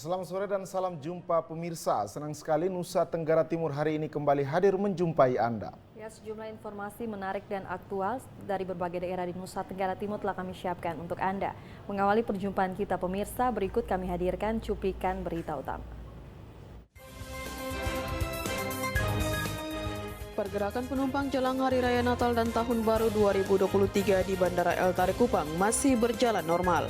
Selamat sore dan salam jumpa pemirsa. Senang sekali Nusa Tenggara Timur hari ini kembali hadir menjumpai Anda. Ya, sejumlah informasi menarik dan aktual dari berbagai daerah di Nusa Tenggara Timur telah kami siapkan untuk Anda. Mengawali perjumpaan kita pemirsa, berikut kami hadirkan cuplikan berita utama. Pergerakan penumpang jelang Hari Raya Natal dan Tahun Baru 2023 di Bandara El Tari Kupang masih berjalan normal.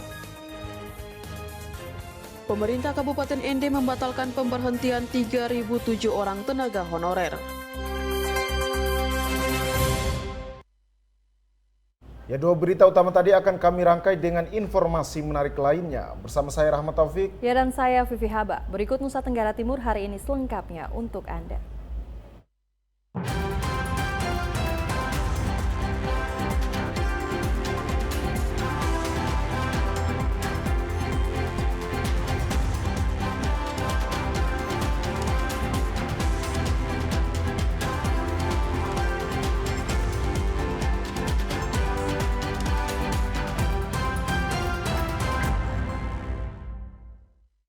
Pemerintah Kabupaten Ende membatalkan pemberhentian 3.007 orang tenaga honorer. Ya, dua berita utama tadi akan kami rangkai dengan informasi menarik lainnya. Bersama saya Rahmat Taufik. Ya, dan saya Vivi Haba. Berikut Nusa Tenggara Timur hari ini selengkapnya untuk Anda.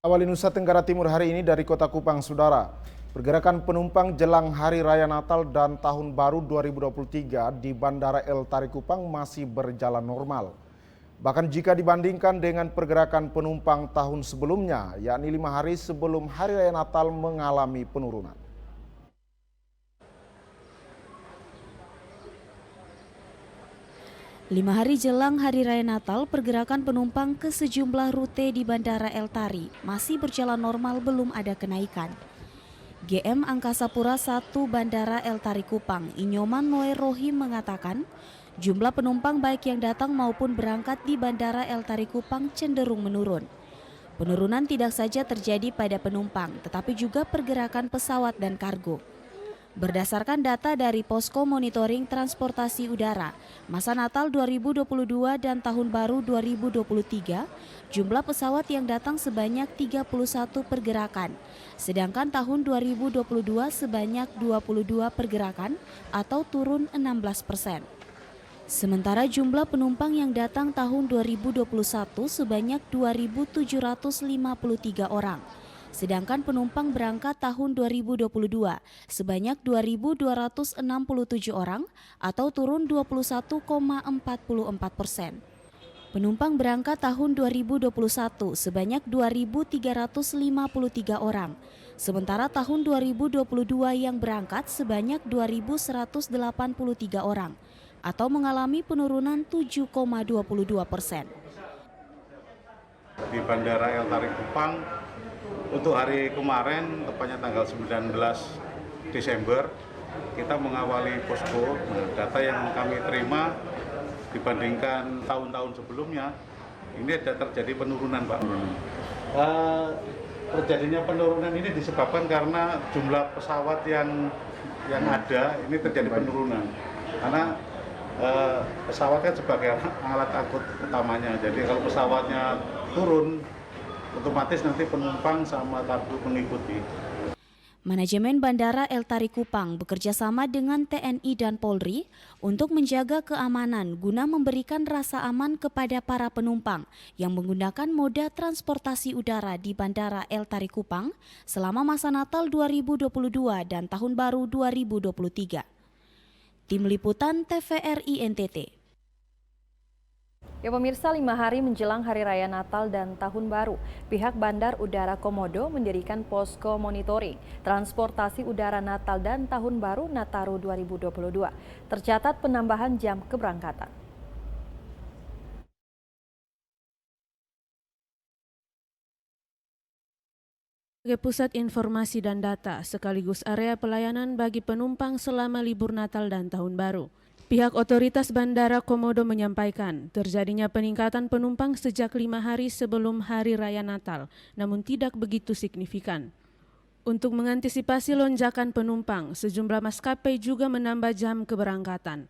Awali Nusa Tenggara Timur hari ini dari Kota Kupang, Saudara. Pergerakan penumpang jelang Hari Raya Natal dan Tahun Baru 2023 di Bandara El Tari Kupang masih berjalan normal. Bahkan jika dibandingkan dengan pergerakan penumpang tahun sebelumnya, yakni 5 hari sebelum Hari Raya Natal mengalami penurunan. Lima hari jelang Hari Raya Natal, pergerakan penumpang ke sejumlah rute di Bandara El Tari masih berjalan normal, belum ada kenaikan. GM Angkasa Pura I Bandara El Tari Kupang, Inyoman Noe Rohim mengatakan, jumlah penumpang baik yang datang maupun berangkat di Bandara El Tari Kupang cenderung menurun. Penurunan tidak saja terjadi pada penumpang, tetapi juga pergerakan pesawat dan kargo. Berdasarkan data dari Posko Monitoring Transportasi Udara, masa Natal 2022 dan Tahun Baru 2023, jumlah pesawat yang datang sebanyak 31 pergerakan, sedangkan tahun 2022 sebanyak 22 pergerakan atau turun 16%. Sementara jumlah penumpang yang datang tahun 2021 sebanyak 2.753 orang. Sedangkan penumpang berangkat tahun 2022 sebanyak 2.267 orang atau turun 21,44%. Penumpang berangkat tahun 2021 sebanyak 2.353 orang. Sementara tahun 2022 yang berangkat sebanyak 2.183 orang atau mengalami penurunan 7,22%. Di Bandara El Tari Kupang untuk hari kemarin, tepatnya tanggal 19 Desember, kita mengawali posko. Nah, data yang kami terima dibandingkan tahun-tahun sebelumnya, ini ada terjadi penurunan, Pak. Terjadinya penurunan ini disebabkan karena jumlah pesawat yang ada, ini terjadi penurunan. Karena pesawat kan sebagai alat angkut utamanya, jadi kalau pesawatnya turun, otomatis nanti penumpang sama kargo mengikuti. Manajemen Bandara El Tari Kupang bekerja sama dengan TNI dan Polri untuk menjaga keamanan guna memberikan rasa aman kepada para penumpang yang menggunakan moda transportasi udara di Bandara El Tari Kupang selama masa Natal 2022 dan Tahun Baru 2023. Tim Liputan TVRI NTT. Ya pemirsa, 5 hari menjelang Hari Raya Natal dan Tahun Baru, pihak Bandar Udara Komodo mendirikan posko monitoring transportasi udara Natal dan Tahun Baru Nataru 2022. Tercatat penambahan jam keberangkatan. Sebagai pusat informasi dan data sekaligus area pelayanan bagi penumpang selama libur Natal dan Tahun Baru, pihak otoritas Bandara Komodo menyampaikan terjadinya peningkatan penumpang sejak 5 hari sebelum Hari Raya Natal, namun tidak begitu signifikan. Untuk mengantisipasi lonjakan penumpang, sejumlah maskapai juga menambah jam keberangkatan.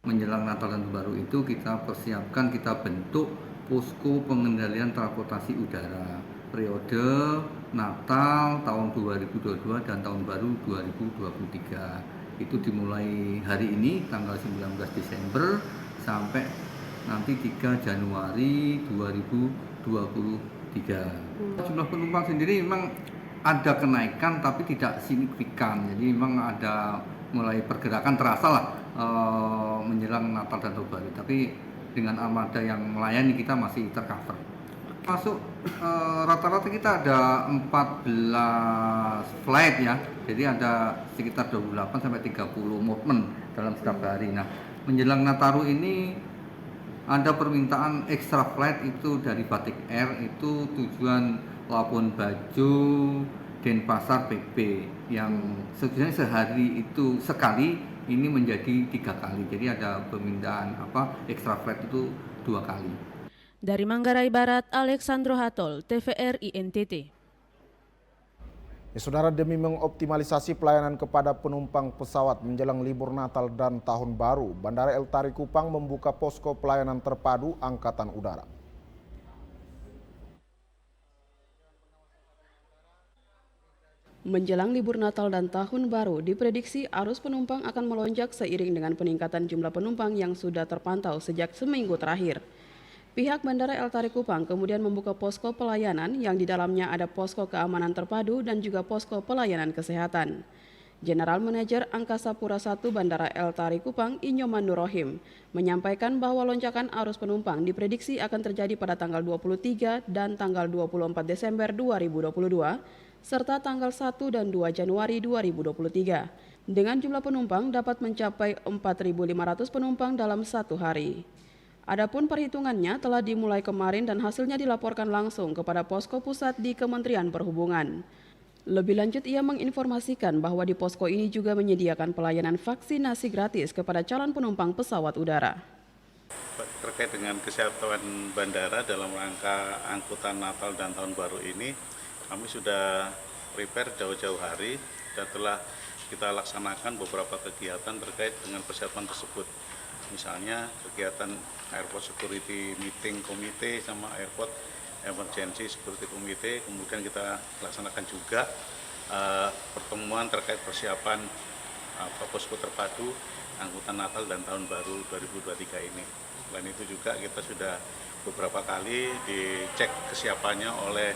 Menjelang Natal dan Tahun Baru itu kita persiapkan, kita bentuk posko pengendalian transportasi udara periode Natal tahun 2022 dan Tahun Baru 2023. Itu dimulai hari ini tanggal 19 Desember sampai nanti 3 Januari 2023. 2023. Jumlah penumpang sendiri memang ada kenaikan tapi tidak signifikan. Jadi memang ada mulai pergerakan terasa lah menjelang Natal dan Tahun Baru. Tapi dengan armada yang melayani kita masih tercover. Masuk rata-rata kita ada 14 flight ya. Jadi ada sekitar 28 sampai 30 movement dalam setiap hari. Nah, menjelang Nataru ini ada permintaan extra flight itu dari Batik Air, itu tujuan Labuan Bajo, Denpasar, PP yang sebenarnya sehari itu sekali, ini menjadi 3 kali. Jadi ada permintaan extra flight itu 2 kali. Dari Manggarai Barat, Alexandro Hatol, TVRI NTT. Ya, Saudara, demi mengoptimalisasi pelayanan kepada penumpang pesawat menjelang libur Natal dan Tahun Baru, Bandara El Tari Kupang membuka posko pelayanan terpadu Angkatan Udara. Menjelang libur Natal dan Tahun Baru, diprediksi arus penumpang akan melonjak seiring dengan peningkatan jumlah penumpang yang sudah terpantau sejak seminggu terakhir. Pihak Bandara El Tari Kupang kemudian membuka posko pelayanan yang di dalamnya ada posko keamanan terpadu dan juga posko pelayanan kesehatan. General Manager Angkasa Pura I Bandara El Tari Kupang, Inyoman Nurrohim, menyampaikan bahwa lonjakan arus penumpang diprediksi akan terjadi pada tanggal 23 dan tanggal 24 Desember 2022, serta tanggal 1 dan 2 Januari 2023. Dengan jumlah penumpang dapat mencapai 4.500 penumpang dalam satu hari. Adapun perhitungannya telah dimulai kemarin dan hasilnya dilaporkan langsung kepada posko pusat di Kementerian Perhubungan. Lebih lanjut, ia menginformasikan bahwa di posko ini juga menyediakan pelayanan vaksinasi gratis kepada calon penumpang pesawat udara. Terkait dengan kesehatan bandara dalam rangka angkutan Natal dan Tahun Baru ini, kami sudah prepare jauh-jauh hari dan telah kita laksanakan beberapa kegiatan terkait dengan persiapan tersebut. Misalnya kegiatan Airport Security Meeting Komite sama Airport Emergency Security Committee, kemudian kita laksanakan juga pertemuan terkait persiapan posko terpadu angkutan Natal dan Tahun Baru 2023 ini. Selain itu juga kita sudah beberapa kali dicek kesiapannya oleh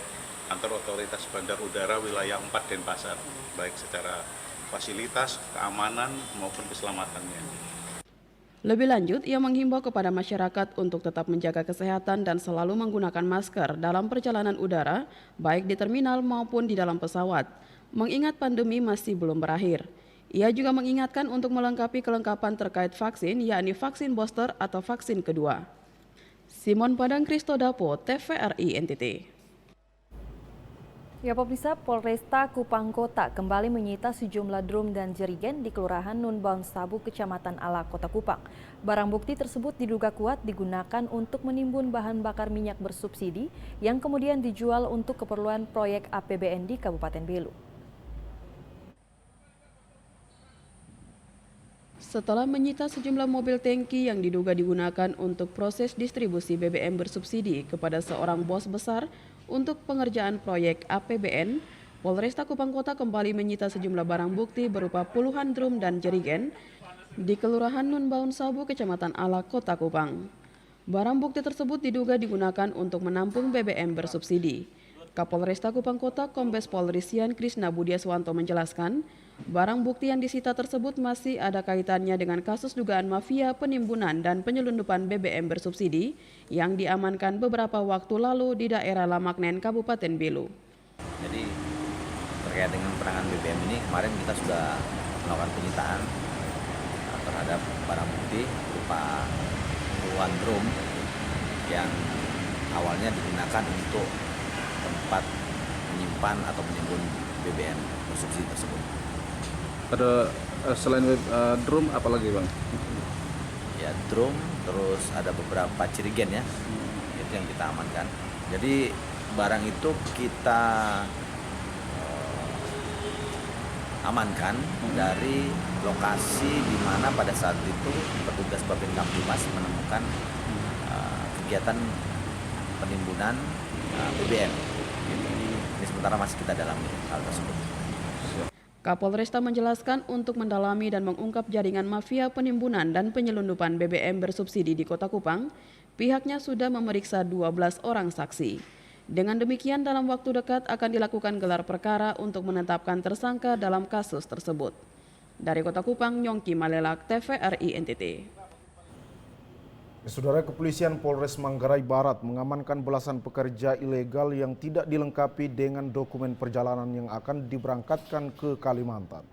kantor otoritas bandar udara wilayah 4 Denpasar, baik secara fasilitas, keamanan maupun keselamatannya. Lebih lanjut, ia menghimbau kepada masyarakat untuk tetap menjaga kesehatan dan selalu menggunakan masker dalam perjalanan udara, baik di terminal maupun di dalam pesawat, mengingat pandemi masih belum berakhir. Ia juga mengingatkan untuk melengkapi kelengkapan terkait vaksin, yakni vaksin booster atau vaksin kedua. Simon Padang Kristodapo, TVRI NTT. Ya pemirsa, Polresta Kupang Kota kembali menyita sejumlah drum dan jerigen di Kelurahan Nunbaun Sabu, Kecamatan Ala, Kota Kupang. Barang bukti tersebut diduga kuat digunakan untuk menimbun bahan bakar minyak bersubsidi yang kemudian dijual untuk keperluan proyek APBN di Kabupaten Belu. Setelah menyita sejumlah mobil tangki yang diduga digunakan untuk proses distribusi BBM bersubsidi kepada seorang bos besar untuk pengerjaan proyek APBN, Polresta Kupang Kota kembali menyita sejumlah barang bukti berupa puluhan drum dan jerigen di Kelurahan Nunbaun Sabu, Kecamatan Ala, Kota Kupang. Barang bukti tersebut diduga digunakan untuk menampung BBM bersubsidi. Kapolresta Kupang Kota Kombes Pol Risian Krisna Budiaswanto menjelaskan, barang bukti yang disita tersebut masih ada kaitannya dengan kasus dugaan mafia penimbunan dan penyelundupan BBM bersubsidi yang diamankan beberapa waktu lalu di daerah Lamaknen, Kabupaten Belu. Jadi terkait dengan penanganan BBM ini kemarin kita sudah melakukan penyitaan terhadap barang bukti berupa puluhan drum yang awalnya digunakan untuk tempat menyimpan atau menimbun BBM bersubsidi tersebut. Ada selain drum apa lagi bang? Ya drum, terus ada beberapa jerigen ya, itu yang kita amankan. Jadi barang itu kita amankan dari lokasi di mana pada saat itu petugas Babin Kamtibmas menemukan kegiatan penimbunan BBM. Ini sementara masih kita dalami hal tersebut. Kapolresta menjelaskan untuk mendalami dan mengungkap jaringan mafia penimbunan dan penyelundupan BBM bersubsidi di Kota Kupang, pihaknya sudah memeriksa 12 orang saksi. Dengan demikian, dalam waktu dekat akan dilakukan gelar perkara untuk menetapkan tersangka dalam kasus tersebut. Dari Kota Kupang, Yongki Malelak, TVRI NTT. Saudara, Kepolisian Polres Manggarai Barat mengamankan belasan pekerja ilegal yang tidak dilengkapi dengan dokumen perjalanan yang akan diberangkatkan ke Kalimantan.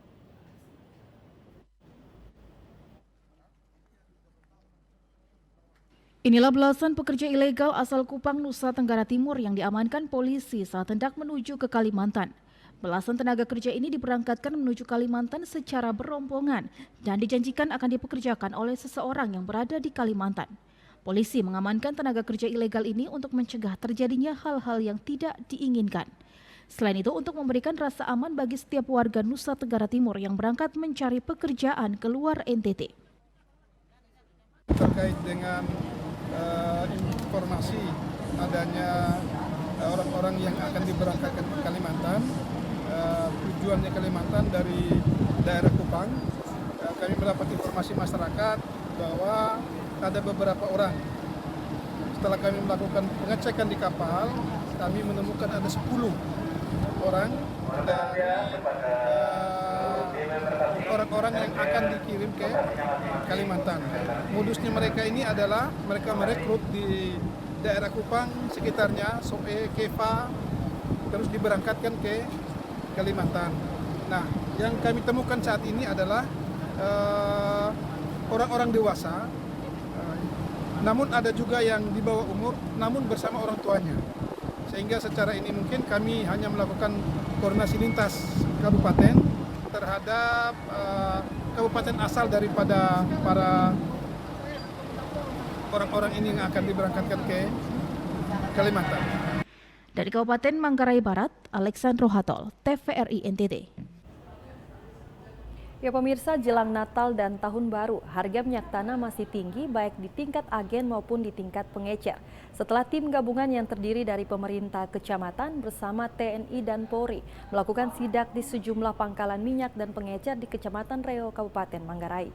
Inilah belasan pekerja ilegal asal Kupang, Nusa Tenggara Timur yang diamankan polisi saat hendak menuju ke Kalimantan. Belasan tenaga kerja ini diberangkatkan menuju Kalimantan secara berombongan dan dijanjikan akan dipekerjakan oleh seseorang yang berada di Kalimantan. Polisi mengamankan tenaga kerja ilegal ini untuk mencegah terjadinya hal-hal yang tidak diinginkan. Selain itu, untuk memberikan rasa aman bagi setiap warga Nusa Tenggara Timur yang berangkat mencari pekerjaan keluar NTT. Terkait dengan informasi adanya orang-orang yang akan diberangkatkan ke Kalimantan, tujuannya Kalimantan dari daerah Kupang, kami mendapat informasi masyarakat bahwa ada beberapa orang. Setelah kami melakukan pengecekan di kapal, kami menemukan ada 10 orang dari orang-orang yang akan dikirim ke Kalimantan. Modusnya mereka ini adalah mereka merekrut di daerah Kupang sekitarnya, Soe, Keva, terus diberangkatkan ke Kalimantan. Nah, yang kami temukan saat ini adalah orang-orang dewasa, namun ada juga yang di bawah umur, namun bersama orang tuanya. Sehingga secara ini mungkin kami hanya melakukan koordinasi lintas kabupaten terhadap kabupaten asal daripada para orang-orang ini yang akan diberangkatkan ke Kalimantan. Dari Kabupaten Manggarai Barat, Alexandro Hatol, TVRI NTT. Ya pemirsa, jelang Natal dan Tahun Baru, harga minyak tanah masih tinggi baik di tingkat agen maupun di tingkat pengecer. Setelah tim gabungan yang terdiri dari pemerintah kecamatan bersama TNI dan Polri melakukan sidak di sejumlah pangkalan minyak dan pengecer di Kecamatan Reo, Kabupaten Manggarai.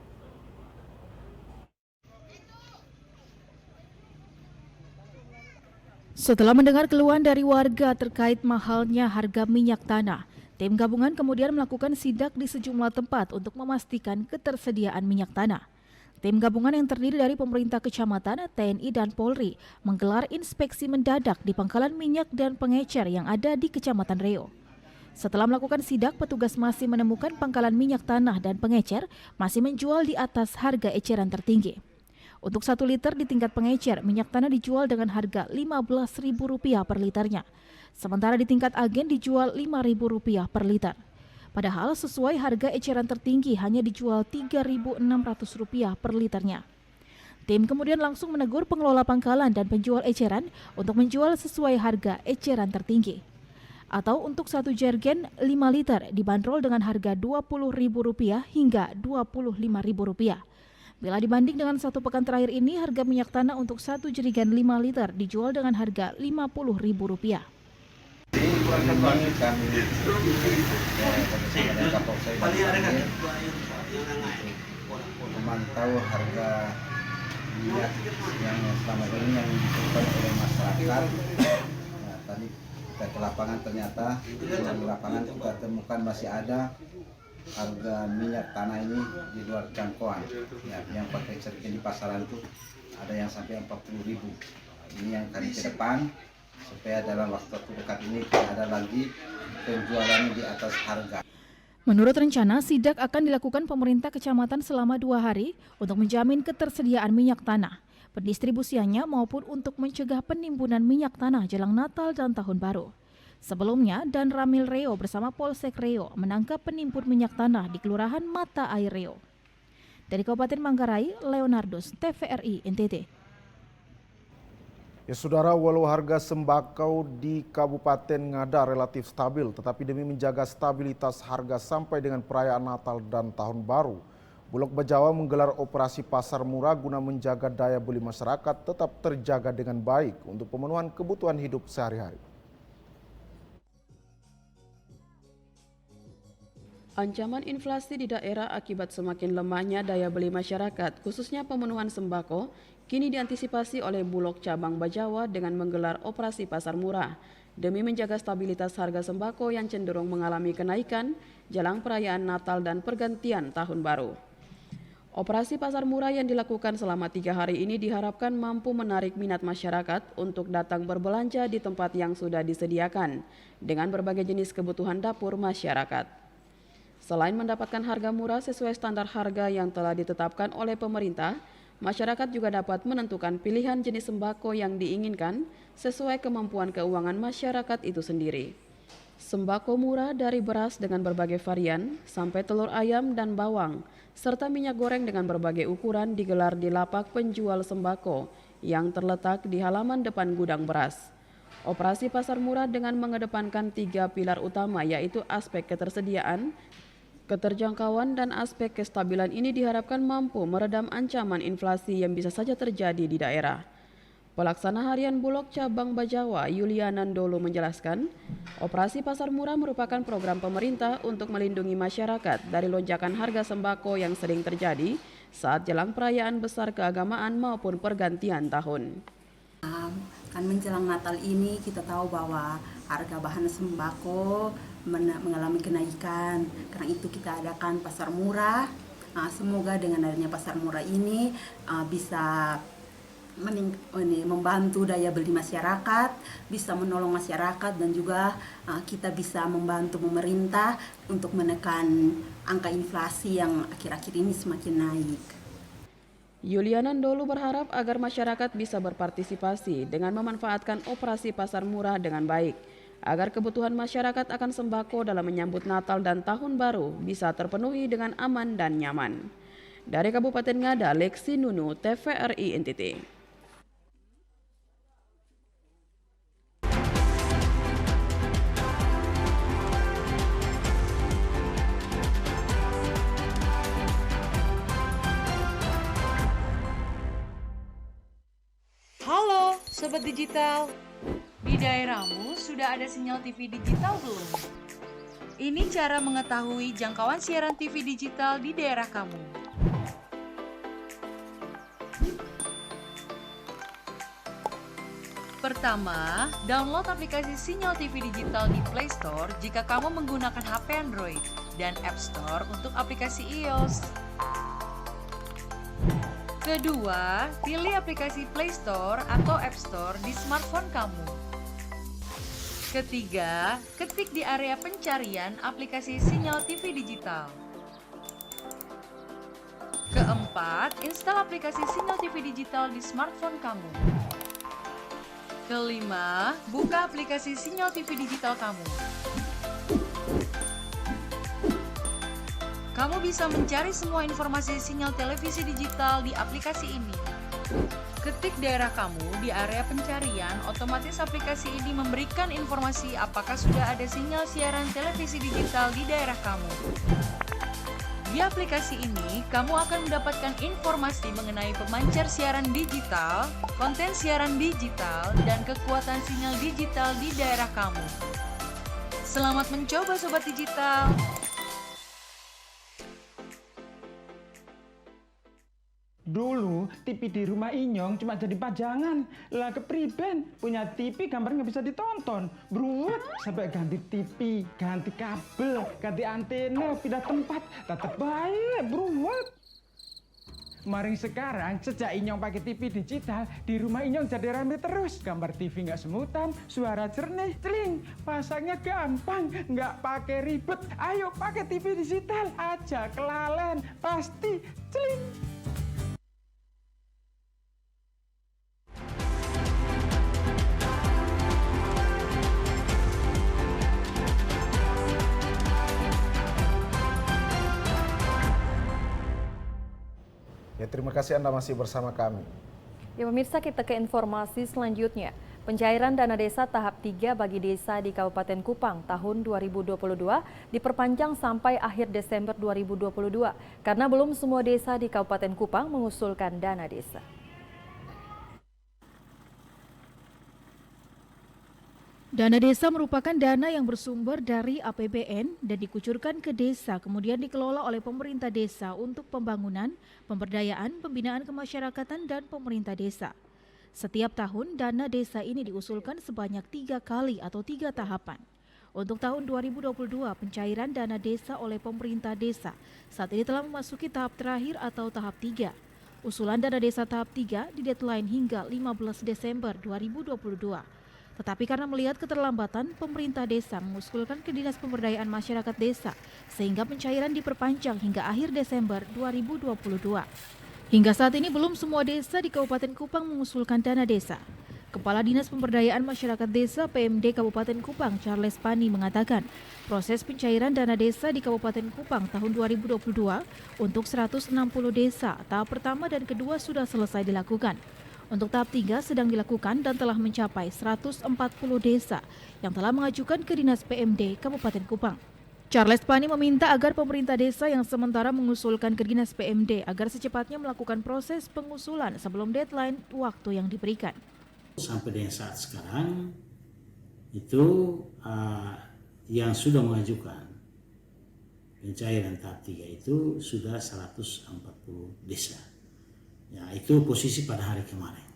Setelah mendengar keluhan dari warga terkait mahalnya harga minyak tanah, tim gabungan kemudian melakukan sidak di sejumlah tempat untuk memastikan ketersediaan minyak tanah. Tim gabungan yang terdiri dari pemerintah kecamatan, TNI, dan Polri menggelar inspeksi mendadak di pangkalan minyak dan pengecer yang ada di Kecamatan Reo. Setelah melakukan sidak, petugas masih menemukan pangkalan minyak tanah dan pengecer masih menjual di atas harga eceran tertinggi. Untuk 1 liter di tingkat pengecer, minyak tanah dijual dengan harga Rp15.000 per liternya. Sementara di tingkat agen dijual Rp5.000 per liter. Padahal sesuai harga eceran tertinggi hanya dijual Rp3.600 per liternya. Tim kemudian langsung menegur pengelola pangkalan dan penjual eceran untuk menjual sesuai harga eceran tertinggi. Atau untuk 1 jergen 5 liter dibanderol dengan harga Rp20.000 hingga Rp25.000. Bila dibanding dengan 1 pekan terakhir ini, harga minyak tanah untuk 1 jerigen 5 liter dijual dengan harga Rp50.000. Kami bersama Kapolsek memantau harga minyak yang selama ini yang ditentukan oleh masyarakat. Nah, tadi kita ke lapangan, ternyata di lapangan kita temukan masih ada harga minyak tanah ini di luar jangkauan. Ya, yang pakai cerkin di pasaran itu ada yang sampai Rp40.000. Ini yang kami ke depan supaya dalam waktu dekat ini tidak ada lagi penjualan di atas harga. Menurut rencana, sidak akan dilakukan pemerintah kecamatan selama 2 hari untuk menjamin ketersediaan minyak tanah, pendistribusiannya maupun untuk mencegah penimbunan minyak tanah jelang Natal dan Tahun Baru. Sebelumnya, Dan Ramil Reo bersama Polsek Reo menangkap penimbun minyak tanah di Kelurahan Mata Air Reo. Dari Kabupaten Manggarai, Leonardus, TVRI NTT. Ya saudara, walau harga sembako di Kabupaten Ngada relatif stabil, tetapi demi menjaga stabilitas harga sampai dengan perayaan Natal dan Tahun Baru, Bulog Bajawa menggelar operasi pasar murah guna menjaga daya beli masyarakat tetap terjaga dengan baik untuk pemenuhan kebutuhan hidup sehari-hari. Ancaman inflasi di daerah akibat semakin lemahnya daya beli masyarakat, khususnya pemenuhan sembako, kini diantisipasi oleh Bulog Cabang Bajawa dengan menggelar operasi pasar murah demi menjaga stabilitas harga sembako yang cenderung mengalami kenaikan jelang perayaan Natal dan pergantian Tahun Baru. Operasi pasar murah yang dilakukan selama 3 hari ini diharapkan mampu menarik minat masyarakat untuk datang berbelanja di tempat yang sudah disediakan dengan berbagai jenis kebutuhan dapur masyarakat. Selain mendapatkan harga murah sesuai standar harga yang telah ditetapkan oleh pemerintah, masyarakat juga dapat menentukan pilihan jenis sembako yang diinginkan sesuai kemampuan keuangan masyarakat itu sendiri. Sembako murah dari beras dengan berbagai varian, sampai telur ayam dan bawang, serta minyak goreng dengan berbagai ukuran digelar di lapak penjual sembako yang terletak di halaman depan gudang beras. Operasi pasar murah dengan mengedepankan 3 pilar utama yaitu aspek ketersediaan, keterjangkauan dan aspek kestabilan ini diharapkan mampu meredam ancaman inflasi yang bisa saja terjadi di daerah. Pelaksana Harian Bulog Cabang Bajawa, Yulianan Dolo menjelaskan, operasi pasar murah merupakan program pemerintah untuk melindungi masyarakat dari lonjakan harga sembako yang sering terjadi saat jelang perayaan besar keagamaan maupun pergantian tahun. Kan menjelang Natal ini kita tahu bahwa harga bahan sembako mengalami kenaikan. Karena itu kita adakan pasar murah. Semoga dengan adanya pasar murah ini bisa membantu daya beli masyarakat, bisa menolong masyarakat dan juga kita bisa membantu pemerintah untuk menekan angka inflasi yang akhir-akhir ini semakin naik. Yulianan Dolo berharap agar masyarakat bisa berpartisipasi dengan memanfaatkan operasi pasar murah dengan baik, agar kebutuhan masyarakat akan sembako dalam menyambut Natal dan Tahun Baru bisa terpenuhi dengan aman dan nyaman. Dari Kabupaten Ngada, Lexi Nunu, TVRI NTT. Halo Sobat Digital, di daerahmu sudah ada sinyal TV digital belum? Ini cara mengetahui jangkauan siaran TV digital di daerah kamu. Pertama, download aplikasi Sinyal TV Digital di Play Store jika kamu menggunakan HP Android dan App Store untuk aplikasi iOS. Kedua, pilih aplikasi Play Store atau App Store di smartphone kamu. Ketiga, ketik di area pencarian aplikasi Sinyal TV Digital. Keempat, install aplikasi Sinyal TV Digital di smartphone kamu. Kelima, buka aplikasi Sinyal TV Digital kamu. Kamu bisa mencari semua informasi sinyal televisi digital di aplikasi ini. Ketik daerah kamu di area pencarian, otomatis aplikasi ini memberikan informasi apakah sudah ada sinyal siaran televisi digital di daerah kamu. Di aplikasi ini, kamu akan mendapatkan informasi mengenai pemancar siaran digital, konten siaran digital, dan kekuatan sinyal digital di daerah kamu. Selamat mencoba Sobat Digital! Dulu TV di rumah Inyong cuma jadi pajangan. Lah kepriben punya TV gambar nggak bisa ditonton. Beruwet sampai ganti TV, ganti kabel, ganti antena, pindah tempat. Tetap baik, beruwet. Maring sekarang sejak Inyong pakai TV digital, di rumah Inyong jadi rame terus. Gambar TV nggak semutan, suara jernih, celing. Pasangnya gampang, nggak pakai ribet. Ayo pakai TV digital aja, kelalen pasti celing. Ya, terima kasih Anda masih bersama kami. Ya pemirsa, kita ke informasi selanjutnya. Pencairan dana desa tahap 3 bagi desa di Kabupaten Kupang tahun 2022 diperpanjang sampai akhir Desember 2022 karena belum semua desa di Kabupaten Kupang mengusulkan dana desa. Dana desa merupakan dana yang bersumber dari APBN dan dikucurkan ke desa, kemudian dikelola oleh pemerintah desa untuk pembangunan, pemberdayaan, pembinaan kemasyarakatan, dan pemerintah desa. Setiap tahun, dana desa ini diusulkan sebanyak 3 kali atau 3 tahapan. Untuk tahun 2022, pencairan dana desa oleh pemerintah desa saat ini telah memasuki tahap terakhir atau tahap 3. Usulan dana desa tahap 3 di deadline hingga 15 Desember 2022. Tetapi karena melihat keterlambatan, pemerintah desa mengusulkan ke Dinas Pemberdayaan Masyarakat Desa sehingga pencairan diperpanjang hingga akhir Desember 2022. Hingga saat ini belum semua desa di Kabupaten Kupang mengusulkan dana desa. Kepala Dinas Pemberdayaan Masyarakat Desa PMD Kabupaten Kupang, Charles Pani, mengatakan proses pencairan dana desa di Kabupaten Kupang tahun 2022 untuk 160 desa, tahap pertama dan kedua sudah selesai dilakukan. Untuk tahap 3 sedang dilakukan dan telah mencapai 140 desa yang telah mengajukan ke Dinas PMD Kabupaten Kupang. Charles Pani meminta agar pemerintah desa yang sementara mengusulkan ke Dinas PMD agar secepatnya melakukan proses pengusulan sebelum deadline waktu yang diberikan. Sampai dengan saat sekarang itu yang sudah mengajukan pencairan tahap 3 itu sudah 140 desa. Ya, itu posisi pada hari kemarin.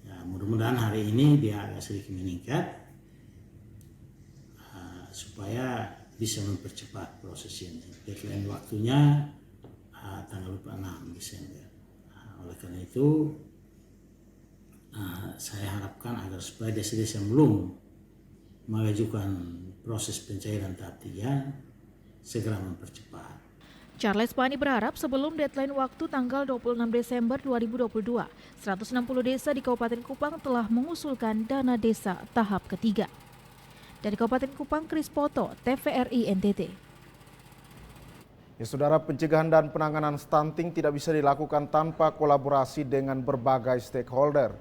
Ya, mudah-mudahan hari ini dia agak sedikit meningkat supaya bisa mempercepat proses ini. Deadline waktunya tanggal 26 Desember. Oleh karena itu saya harapkan agar supaya desa-desa yang belum mengajukan proses pencairan tahap 3 segera mempercepat. Charles Pani berharap sebelum deadline waktu tanggal 26 Desember 2022, 160 desa di Kabupaten Kupang telah mengusulkan dana desa tahap ketiga. Dari Kabupaten Kupang, Kris Poto, TVRI NTT. Ya, Saudara, pencegahan dan penanganan stunting tidak bisa dilakukan tanpa kolaborasi dengan berbagai stakeholder.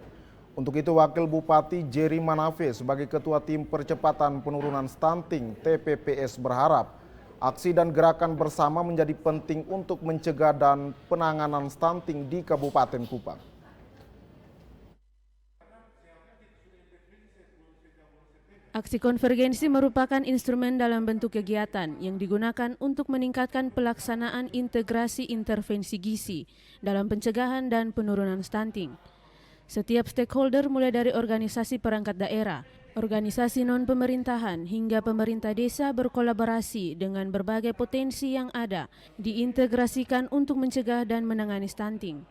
Untuk itu, Wakil Bupati Jerry Manafe sebagai Ketua Tim Percepatan Penurunan Stunting TPPS berharap aksi dan gerakan bersama menjadi penting untuk mencegah dan penanganan stunting di Kabupaten Kupang. Aksi konvergensi merupakan instrumen dalam bentuk kegiatan yang digunakan untuk meningkatkan pelaksanaan integrasi intervensi gizi dalam pencegahan dan penurunan stunting. Setiap stakeholder mulai dari organisasi perangkat daerah, organisasi non-pemerintahan hingga pemerintah desa berkolaborasi dengan berbagai potensi yang ada diintegrasikan untuk mencegah dan menangani stunting.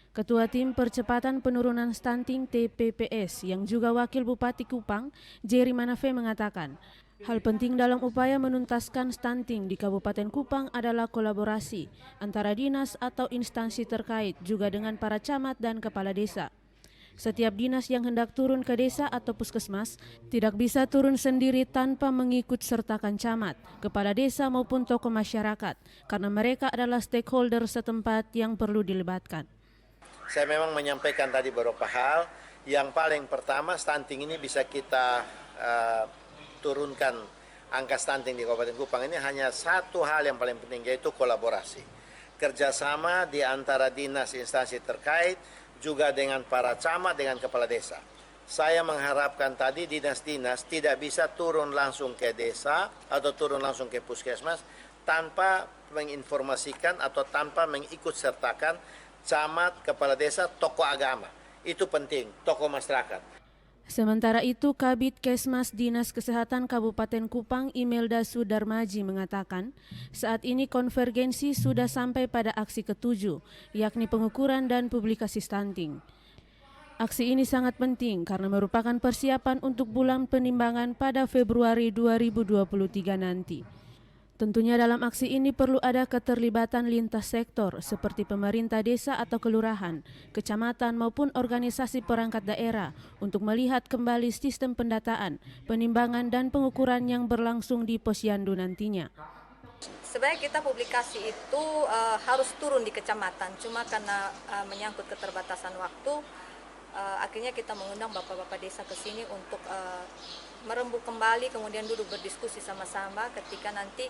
Ketua Tim Percepatan Penurunan Stunting TPPS yang juga Wakil Bupati Kupang, Jerry Manafe mengatakan, hal penting dalam upaya menuntaskan stunting di Kabupaten Kupang adalah kolaborasi antara dinas atau instansi terkait juga dengan para camat dan kepala desa. Setiap dinas yang hendak turun ke desa atau puskesmas tidak bisa turun sendiri tanpa mengikut sertakan camat, kepala desa maupun tokoh masyarakat, karena mereka adalah stakeholder setempat yang perlu dilibatkan. Saya memang menyampaikan tadi beberapa hal. Yang paling pertama, stunting ini bisa kita turunkan angka stunting di Kabupaten Kupang ini hanya satu hal yang paling penting, yaitu kolaborasi. Kerjasama di antara dinas instansi terkait, juga dengan para camat, dengan kepala desa. Saya mengharapkan tadi dinas-dinas tidak bisa turun langsung ke desa atau turun langsung ke puskesmas tanpa menginformasikan atau tanpa mengikut sertakan camat, kepala desa, tokoh agama. Itu penting, tokoh masyarakat. Sementara itu, Kabid Kesmas Dinas Kesehatan Kabupaten Kupang Imelda Sudarmaji mengatakan, saat ini konvergensi sudah sampai pada aksi ke-7, yakni pengukuran dan publikasi stunting. Aksi ini sangat penting karena merupakan persiapan untuk bulan penimbangan pada Februari 2023 nanti. Tentunya dalam aksi ini perlu ada keterlibatan lintas sektor seperti pemerintah desa atau kelurahan, kecamatan maupun organisasi perangkat daerah untuk melihat kembali sistem pendataan, penimbangan dan pengukuran yang berlangsung di Posyandu nantinya. Sebenarnya kita publikasi itu harus turun di kecamatan, cuma karena menyangkut keterbatasan waktu, akhirnya kita mengundang bapak-bapak desa ke sini untuk merembuk kembali, kemudian duduk berdiskusi sama-sama ketika nanti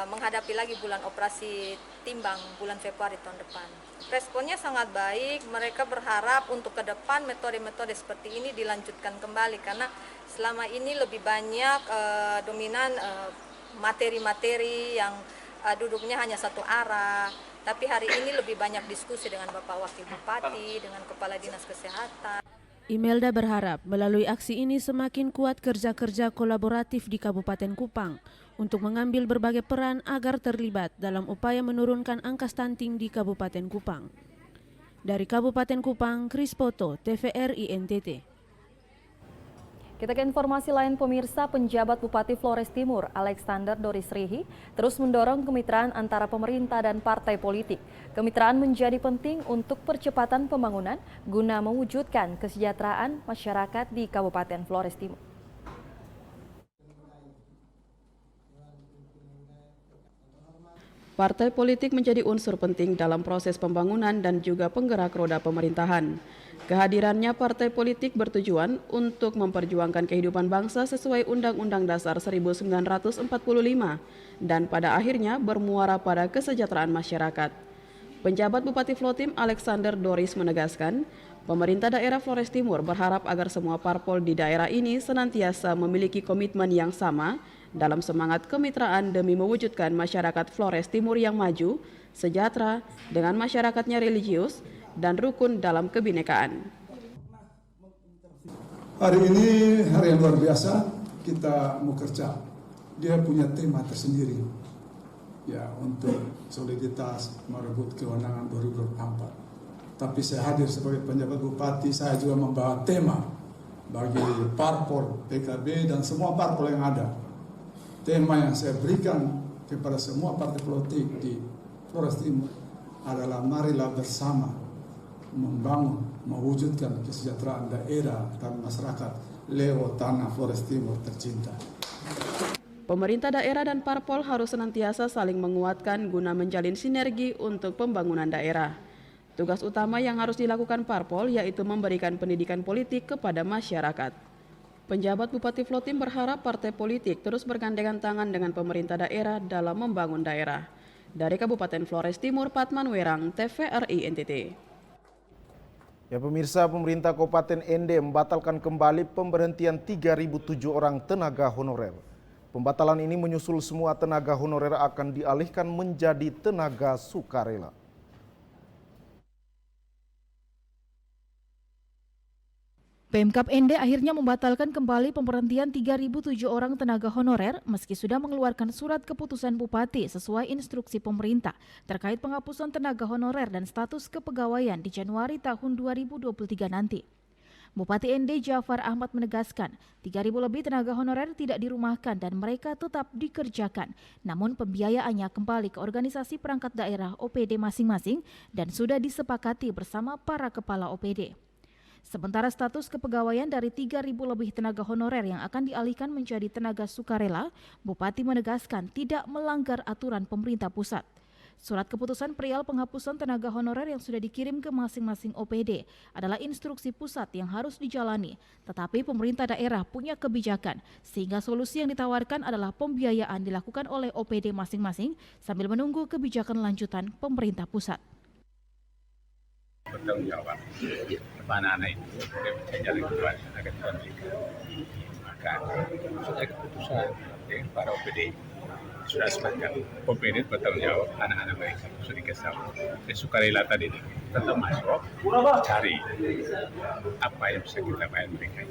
menghadapi lagi bulan operasi timbang bulan Februari tahun depan. Responnya sangat baik, mereka berharap untuk ke depan metode-metode seperti ini dilanjutkan kembali karena selama ini lebih banyak dominan materi-materi yang duduknya hanya satu arah. Tapi hari ini lebih banyak diskusi dengan Bapak Wakil Bupati, dengan Kepala Dinas Kesehatan. Imelda berharap melalui aksi ini semakin kuat kerja-kerja kolaboratif di Kabupaten Kupang untuk mengambil berbagai peran agar terlibat dalam upaya menurunkan angka stunting di Kabupaten Kupang. Dari Kabupaten Kupang, Kris Poto, TVRI NTT. Kita ke informasi lain pemirsa, penjabat Bupati Flores Timur, Alexander Doris Rihi, terus mendorong kemitraan antara pemerintah dan partai politik. Kemitraan menjadi penting untuk percepatan pembangunan guna mewujudkan kesejahteraan masyarakat di Kabupaten Flores Timur. Partai politik menjadi unsur penting dalam proses pembangunan dan juga penggerak roda pemerintahan. Kehadirannya partai politik bertujuan untuk memperjuangkan kehidupan bangsa sesuai Undang-Undang Dasar 1945 dan pada akhirnya bermuara pada kesejahteraan masyarakat. Penjabat Bupati Flotim Alexander Doris menegaskan, pemerintah daerah Flores Timur berharap agar semua parpol di daerah ini senantiasa memiliki komitmen yang sama dalam semangat kemitraan demi mewujudkan masyarakat Flores Timur yang maju, sejahtera, dengan masyarakatnya religius, dan rukun dalam kebinekaan. Hari ini hari yang luar biasa, kita mau kerja. Dia punya tema tersendiri, ya, untuk soliditas merebut kewenangan 2024. Tapi saya hadir sebagai penjabat bupati, saya juga membawa tema bagi parpol PKB dan semua parpol yang ada. Tema yang saya berikan kepada semua partai politik di Flores Timur adalah marilah bersama membangun, mewujudkan kesejahteraan daerah dan masyarakat lewat tanah Flores Timur tercinta. Pemerintah daerah dan parpol harus senantiasa saling menguatkan guna menjalin sinergi untuk pembangunan daerah. Tugas utama yang harus dilakukan parpol yaitu memberikan pendidikan politik kepada masyarakat. Penjabat Bupati Flotim berharap partai politik terus bergandengan tangan dengan pemerintah daerah dalam membangun daerah. Dari Kabupaten Flores Timur, Patman Werang, TVRI NTT. Ya pemirsa, pemerintah Kabupaten ND membatalkan kembali pemberhentian 3.007 orang tenaga honorer. Pembatalan ini menyusul semua tenaga honorer akan dialihkan menjadi tenaga sukarela. Pemkab ND akhirnya membatalkan kembali pemberhentian 3.007 orang tenaga honorer meski sudah mengeluarkan surat keputusan Bupati sesuai instruksi pemerintah terkait penghapusan tenaga honorer dan status kepegawaian di Januari tahun 2023 nanti. Bupati ND Jafar Ahmad menegaskan 3.000 lebih tenaga honorer tidak dirumahkan dan mereka tetap dikerjakan. Namun pembiayaannya kembali ke organisasi perangkat daerah OPD masing-masing dan sudah disepakati bersama para kepala OPD. Sementara status kepegawaian dari 3.000 lebih tenaga honorer yang akan dialihkan menjadi tenaga sukarela, Bupati menegaskan tidak melanggar aturan pemerintah pusat. Surat keputusan perihal penghapusan tenaga honorer yang sudah dikirim ke masing-masing OPD adalah instruksi pusat yang harus dijalani, tetapi pemerintah daerah punya kebijakan sehingga solusi yang ditawarkan adalah pembiayaan dilakukan oleh OPD masing-masing sambil menunggu kebijakan lanjutan pemerintah pusat. Bertanggung jawab anak-anak itu menjadi kebutuhan agar diberikan, maka sudah keputusan para OPD sudah sepakat OPD bertanggung jawab anak-anak mereka sudah dikasih sukarela tadi tetap masuk cari apa yang bisa kita bayar mereka.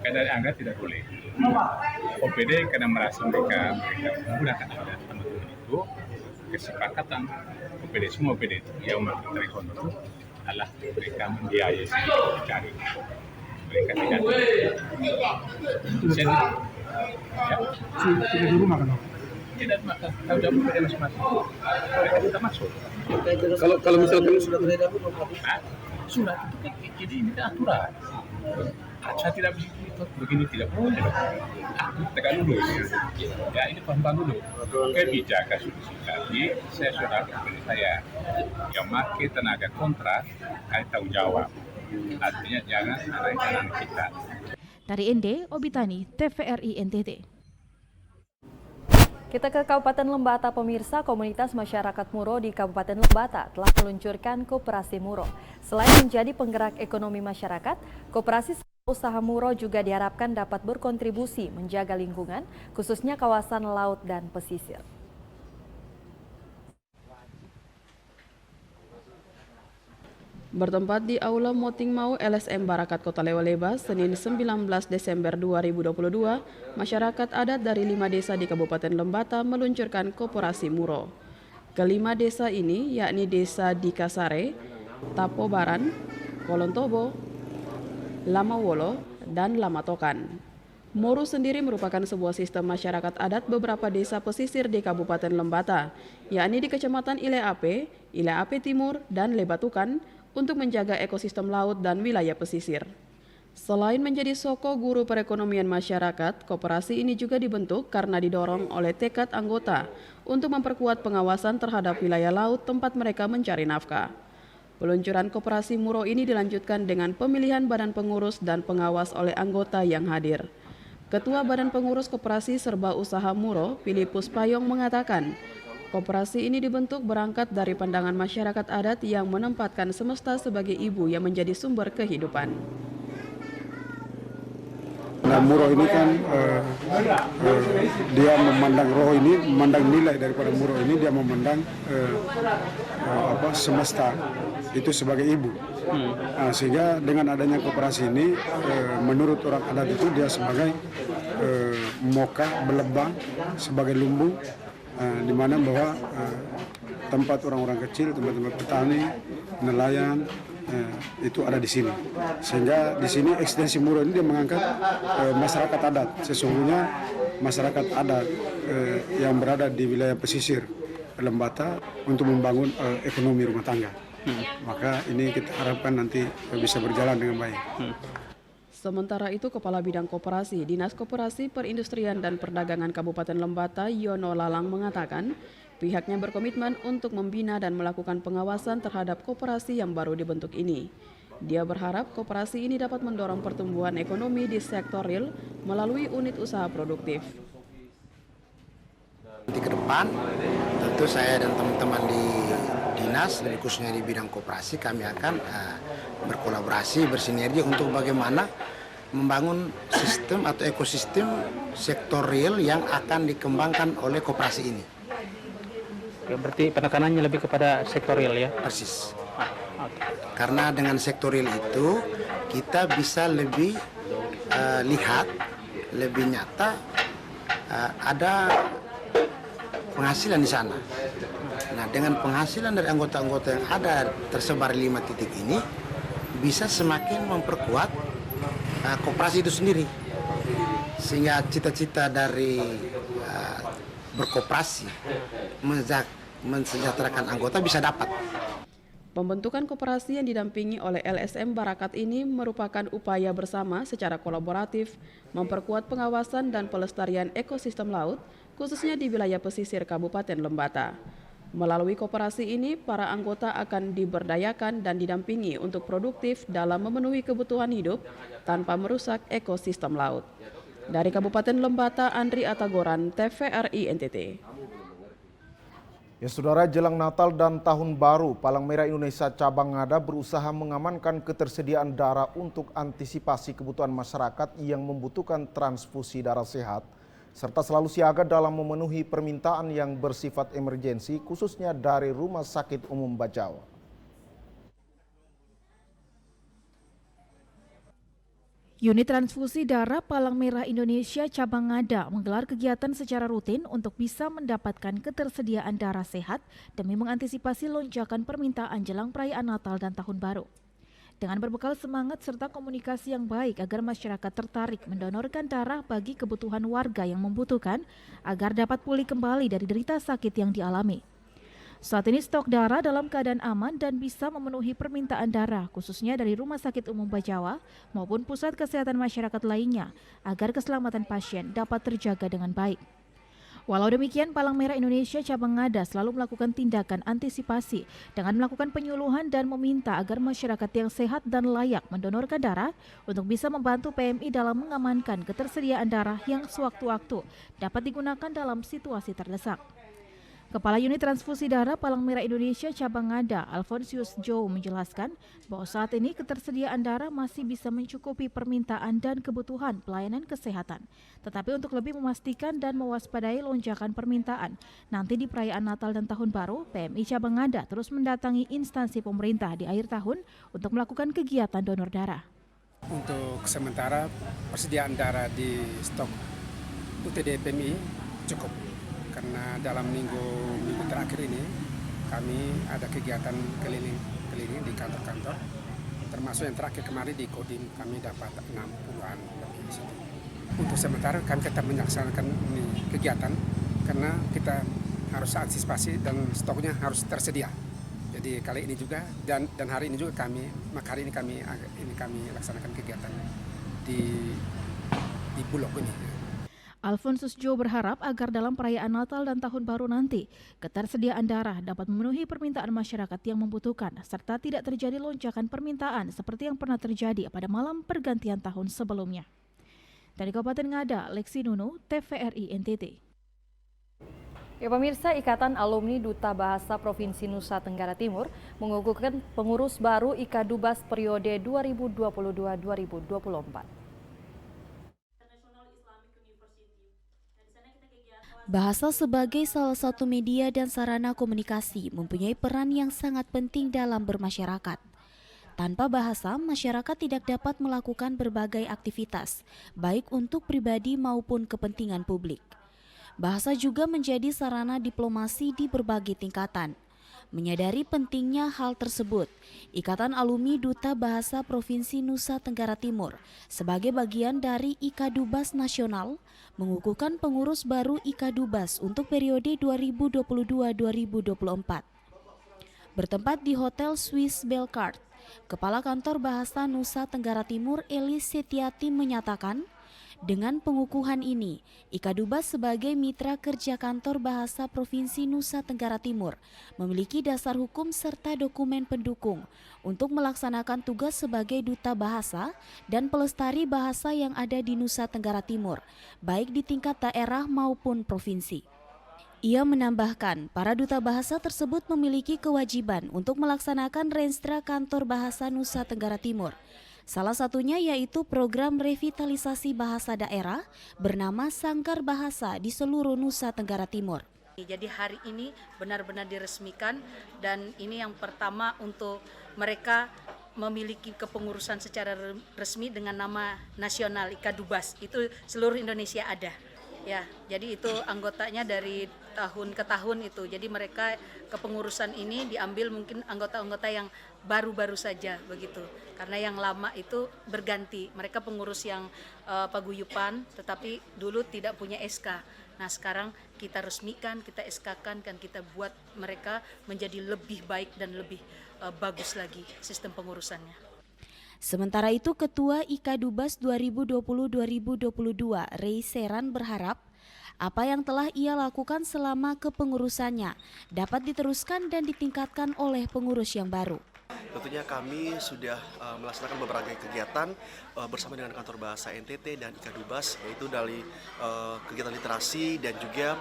Karena dianggap tidak boleh OPD karena merasa mereka menggunakan alat teman-teman itu kesepakatan OPD semua OPD itu yang mencari honor itu adalah mereka membiayai cari mereka tidak Tidak di rumah kan? tidak makan tahu jawab mereka masing-masing mereka tidak masuk. Kalau misalkan sudah beredar surat itu kan jadi ini aturan. Saya tidak begini tidak boleh. Aku tekan dulu ya ini paham dulu. Kebijakan sudah tadi saya sudah kepada saya yang pakai tenaga kontrak kait tanggung jawab Artinya jangan ada kanan kita. Dari ND, Obitani, TVRI NTT. Kita ke Kabupaten Lembata, pemirsa. Komunitas masyarakat Muro di Kabupaten Lembata telah meluncurkan Koperasi Muro. Selain menjadi penggerak ekonomi masyarakat, koperasi usaha Muro juga diharapkan dapat berkontribusi menjaga lingkungan, khususnya kawasan laut dan pesisir. Bertempat di Aula Moting Mau LSM Barakat Kota Lewaleba, Senin 19 Desember 2022, masyarakat adat dari 5 desa di Kabupaten Lembata meluncurkan Koperasi Muro. Kelima desa ini yakni Desa Dikasare, Tapobaran, Kolontobo, Lamawolo, dan Lamatokan. Muro sendiri merupakan sebuah sistem masyarakat adat beberapa desa pesisir di Kabupaten Lembata, yakni di Kecamatan Ileape, Ileape Timur, dan Lebatukan, untuk menjaga ekosistem laut dan wilayah pesisir. Selain menjadi soko guru perekonomian masyarakat, koperasi ini juga dibentuk karena didorong oleh tekad anggota untuk memperkuat pengawasan terhadap wilayah laut tempat mereka mencari nafkah. Peluncuran Koperasi Muro ini dilanjutkan dengan pemilihan badan pengurus dan pengawas oleh anggota yang hadir. Ketua Badan Pengurus Koperasi Serba Usaha Muro, Filipus Payong, mengatakan, koperasi ini dibentuk berangkat dari pandangan masyarakat adat yang menempatkan semesta sebagai ibu yang menjadi sumber kehidupan. Nah, Muro ini kan dia memandang roh ini, memandang nilai daripada Muro ini, dia memandang semesta itu sebagai ibu. Nah, sehingga dengan adanya koperasi ini, menurut orang adat itu dia sebagai moka belebang, sebagai lumbung, di mana bahwa tempat orang-orang kecil, tempat-tempat petani, nelayan, itu ada di sini. Sehingga di sini ekstensi Muro ini dia mengangkat masyarakat adat. Sesungguhnya masyarakat adat yang berada di wilayah pesisir Lembata untuk membangun ekonomi rumah tangga. Maka ini kita harapkan nanti bisa berjalan dengan baik. Sementara itu, Kepala Bidang Koperasi, Dinas Koperasi Perindustrian dan Perdagangan Kabupaten Lembata, Yono Lalang, mengatakan pihaknya berkomitmen untuk membina dan melakukan pengawasan terhadap koperasi yang baru dibentuk ini. Dia berharap koperasi ini dapat mendorong pertumbuhan ekonomi di sektor real melalui unit usaha produktif. Nanti ke depan, tentu saya dan teman-teman di dinas, lebih khususnya di bidang koperasi, kami akan berkolaborasi, bersinergi untuk bagaimana membangun sistem atau ekosistem sektor real yang akan dikembangkan oleh koperasi ini. Berarti penekanannya lebih kepada sektor real ya? Persis. Karena dengan sektor real itu kita bisa lebih lihat, lebih nyata ada penghasilan di sana. Nah, dengan penghasilan dari anggota-anggota yang ada tersebar 5 titik ini bisa semakin memperkuat koperasi itu sendiri. Sehingga cita-cita dari berkoperasi mensejahterakan anggota bisa dapat. Pembentukan koperasi yang didampingi oleh LSM Barakat ini merupakan upaya bersama secara kolaboratif memperkuat pengawasan dan pelestarian ekosistem laut, khususnya di wilayah pesisir Kabupaten Lembata. Melalui koperasi ini, para anggota akan diberdayakan dan didampingi untuk produktif dalam memenuhi kebutuhan hidup tanpa merusak ekosistem laut. Dari Kabupaten Lembata, Andri Atagoran, TVRI NTT. Ya saudara, jelang Natal dan Tahun Baru, Palang Merah Indonesia Cabang Ngada berusaha mengamankan ketersediaan darah untuk antisipasi kebutuhan masyarakat yang membutuhkan transfusi darah sehat, serta selalu siaga dalam memenuhi permintaan yang bersifat emergensi, khususnya dari Rumah Sakit Umum Bajawa. Unit Transfusi Darah Palang Merah Indonesia Cabang Ngada menggelar kegiatan secara rutin untuk bisa mendapatkan ketersediaan darah sehat demi mengantisipasi lonjakan permintaan jelang perayaan Natal dan Tahun Baru. Dengan berbekal semangat serta komunikasi yang baik agar masyarakat tertarik mendonorkan darah bagi kebutuhan warga yang membutuhkan agar dapat pulih kembali dari derita sakit yang dialami. Saat ini stok darah dalam keadaan aman dan bisa memenuhi permintaan darah khususnya dari Rumah Sakit Umum Bajawa maupun pusat kesehatan masyarakat lainnya agar keselamatan pasien dapat terjaga dengan baik. Walau demikian, Palang Merah Indonesia Cabang Ngada selalu melakukan tindakan antisipasi dengan melakukan penyuluhan dan meminta agar masyarakat yang sehat dan layak mendonorkan darah untuk bisa membantu PMI dalam mengamankan ketersediaan darah yang sewaktu-waktu dapat digunakan dalam situasi terdesak. Kepala Unit Transfusi Darah Palang Merah Indonesia Cabang Ngada, Alfonsius Joe menjelaskan bahwa saat ini ketersediaan darah masih bisa mencukupi permintaan dan kebutuhan pelayanan kesehatan. Tetapi untuk lebih memastikan dan mewaspadai lonjakan permintaan, nanti di perayaan Natal dan Tahun Baru, PMI Cabang Ngada terus mendatangi instansi pemerintah di akhir tahun untuk melakukan kegiatan donor darah. Untuk sementara persediaan darah di stok UTD PMI cukup. Karena dalam minggu terakhir ini kami ada kegiatan keliling di kantor-kantor, termasuk yang terakhir kemarin di Kodim kami dapat 60-an lebih situ. Untuk sementara kami tetap menyaksikan kegiatan karena kita harus antisipasi dan stoknya harus tersedia. Jadi kali ini juga dan hari ini juga kami laksanakan kegiatan di Bulog ini. Alfonsius Joe berharap agar dalam perayaan Natal dan Tahun Baru nanti, ketersediaan darah dapat memenuhi permintaan masyarakat yang membutuhkan, serta tidak terjadi lonjakan permintaan seperti yang pernah terjadi pada malam pergantian tahun sebelumnya. Dari Kabupaten Ngada, Lexi Nunu, TVRI NTT. Ya pemirsa, Ikatan Alumni Duta Bahasa Provinsi Nusa Tenggara Timur mengukuhkan pengurus baru IKADUBAS periode 2022-2024. Bahasa sebagai salah satu media dan sarana komunikasi mempunyai peran yang sangat penting dalam bermasyarakat. Tanpa bahasa, masyarakat tidak dapat melakukan berbagai aktivitas, baik untuk pribadi maupun kepentingan publik. Bahasa juga menjadi sarana diplomasi di berbagai tingkatan. Menyadari pentingnya hal tersebut, Ikatan Alumni Duta Bahasa Provinsi Nusa Tenggara Timur sebagai bagian dari IKADUBAS Nasional mengukuhkan pengurus baru IKADUBAS untuk periode 2022-2024. Bertempat di Hotel Swiss Belkart, Kepala Kantor Bahasa Nusa Tenggara Timur Elis Setiati menyatakan, dengan pengukuhan ini, IKADUBAS sebagai mitra kerja Kantor Bahasa Provinsi Nusa Tenggara Timur memiliki dasar hukum serta dokumen pendukung untuk melaksanakan tugas sebagai duta bahasa dan pelestari bahasa yang ada di Nusa Tenggara Timur, baik di tingkat daerah maupun provinsi. Ia menambahkan, para duta bahasa tersebut memiliki kewajiban untuk melaksanakan Renstra Kantor Bahasa Nusa Tenggara Timur. Salah satunya yaitu program revitalisasi bahasa daerah bernama Sangkar Bahasa di seluruh Nusa Tenggara Timur. Jadi hari ini benar-benar diresmikan dan ini yang pertama untuk mereka memiliki kepengurusan secara resmi dengan nama nasional IKADUBAS. Itu seluruh Indonesia ada. Ya, jadi itu anggotanya dari tahun ke tahun itu. Jadi mereka kepengurusan ini diambil mungkin anggota-anggota yang baru-baru saja begitu. Karena yang lama itu berganti. Mereka pengurus yang paguyuban tetapi dulu tidak punya SK. Nah, sekarang kita resmikan, kita SK-kan dan kita buat mereka menjadi lebih baik dan lebih bagus lagi sistem pengurusannya. Sementara itu, Ketua IKADUBAS 2020-2022, Ray Seran berharap apa yang telah ia lakukan selama kepengurusannya dapat diteruskan dan ditingkatkan oleh pengurus yang baru. Tentunya kami sudah melaksanakan beberapa kegiatan bersama dengan Kantor Bahasa NTT dan IKADUBAS, yaitu dari kegiatan literasi dan juga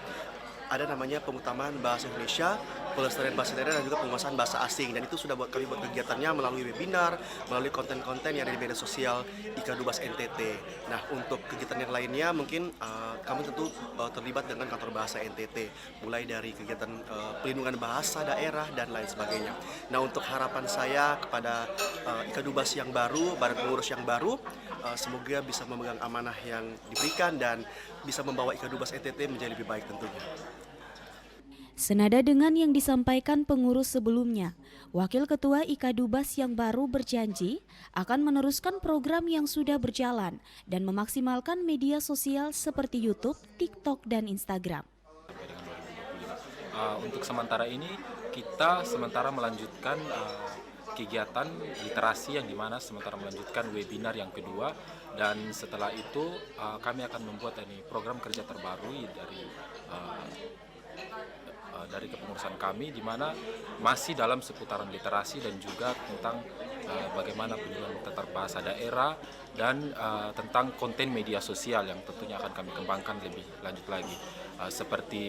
ada namanya pengutamaan bahasa Indonesia, pelestarian bahasa daerah dan juga penguasaan bahasa asing. Dan itu sudah kami buat kegiatannya melalui webinar, melalui konten-konten yang ada di media sosial IKADUBAS NTT. Nah, untuk kegiatan yang lainnya mungkin kami tentu terlibat dengan Kantor Bahasa NTT, mulai dari kegiatan pelindungan bahasa daerah dan lain sebagainya. Nah, untuk harapan saya kepada IKADUBAS yang baru, badan pengurus yang baru, semoga bisa memegang amanah yang diberikan dan bisa membawa IKADUBAS NTT menjadi lebih baik tentunya. Senada dengan yang disampaikan pengurus sebelumnya, Wakil Ketua IKADUBAS yang baru berjanji akan meneruskan program yang sudah berjalan dan memaksimalkan media sosial seperti YouTube, TikTok, dan Instagram. Untuk sementara ini kita melanjutkan kegiatan literasi yang dimana sementara melanjutkan webinar yang kedua, dan setelah itu kami akan membuat program kerja terbaru dari kepengurusan kami, di mana masih dalam seputaran literasi dan juga tentang bagaimana penyuluhan tentang bahasa daerah dan tentang konten media sosial yang tentunya akan kami kembangkan lebih lanjut lagi, seperti